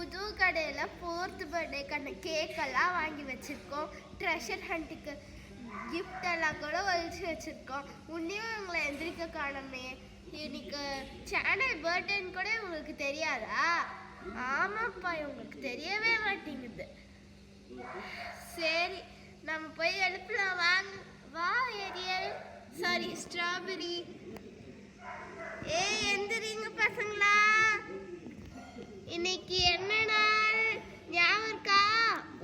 புது கடையில் 4th பர்த்டேக்கான கேக்கெல்லாம் வாங்கி வச்சுருக்கோம். ட்ரெஷர் ஹண்ட்டுக்கு கிஃப்ட் எல்லாம் கூட ஒழிச்சு வச்சுருக்கோம். உன்னையும் உங்களை எந்திரிக்க காணமே. இன்னைக்கு சேனல் பர்த்டேன்னு கூட உங்களுக்கு தெரியாதா? ஆமாப்பா, உங்களுக்கு தெரியவே மாட்டேங்குது. சரி, நம்ம போய் எழுப்பலாம். வாங்க, வா ஏரியல். Sorry, strawberry. எந்திரிங்க பசங்களா. இன்னைக்கு என்ன நாள் ஞாபகம் இருக்கா?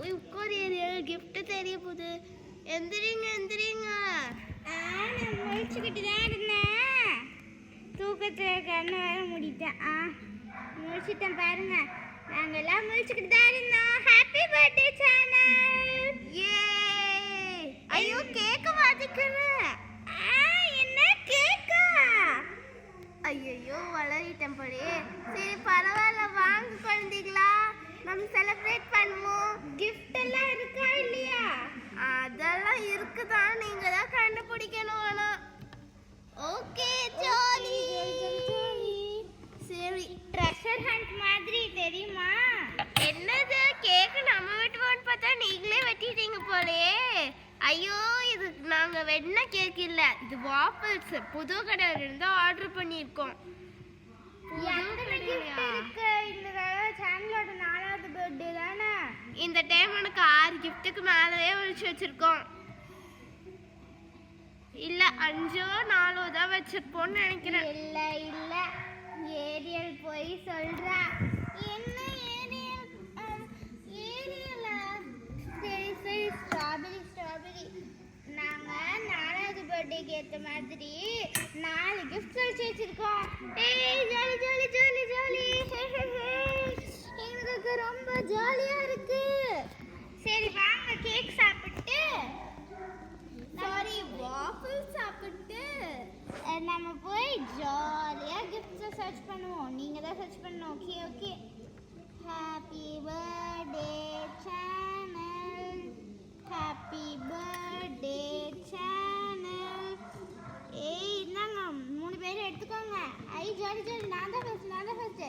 உட்கார் ஏரியல், கிஃப்ட் தெரிய போகுது. எந்திரிங்க எந்திரிங்க. நான் முழிச்சுக்கிட்டு தான் இருந்தேன். தூக்கத்தில் கண்ணு வேற முடிட்டேன். முழிச்சிட்டேன் பாருங்க. நாங்கெல்லாம் முழிச்சுக்கிட்டு தான் இருந்தோம். Happy birthday channel. ஏ ஐயோ, கேக்க மாட்டிக்கிறேன். என்ன கேக்கா? ஐயோ, வளரிட்டேன் போலே. சரி பரவாயில்ல, வாங்க குழந்தைகளா, நம்ம செலிப்ரேட் பண்ணுவோம். கிஃப்ட் எல்லாம் இருக்கா இல்லையா? அதெல்லாம் இருக்குதான், நீங்க தான் கண்டுபிடிக்கணும். ஆனா ஓகே, ஜாலி. சரி, ட்ரெஷர் ஹண்ட் மாதிரி தெரியுமா? என்னது கேக் நம்ம வெட்டுவோன்னு பார்த்தா நீங்களே வெட்டிட்டீங்க போலே. ஐயோ, இது நாங்க வெட்டின கேக் இல்ல, இது வாஃபிள்ஸ். புது கடையில இருந்து ஆர்டர் பண்ணியிருக்கோம். இந்த சேனலோட 4வது பர்த்டே தானே. இந்த டைம் எனக்கு 6 கிஃப்ட்டுக்கு மேலேயே ஒழிச்சு வச்சிருக்கோம். இல்ல 5ஓ 4ஓ தான் வச்சிருப்போம்னு நினைக்கிறேன். இல்ல ஏரியல் போய் சொல்றா. என்ன ஏரியல்? ஏரியலா? சரி ஸ்ட்ராபெரி. நாங்க 4வது பர்த்டேக்கு ஏற்ற மாதிரி 4 கிஃப்ட் வச்சிருக்கோம். ஜாலி. எங்களுக்கு ரொம்ப ஜாலியா இருக்கு. சரி வாங்க, கேக் சாப்பிட்டு வாஃபிள் சாப்பிட்டு நம்ம போய் ஜாலியா கிஃப்ட்ஸை சர்ச் பண்ணுவோம். நீங்க தான் சர்ச் பண்ணணும். Okay. Happy birthday channel, happy birthday channel. இந்தாங்க 3 பேரும் எடுத்துக்கோங்க. ஜாலி. நான் தான் ஃபர்ஸ்ட்.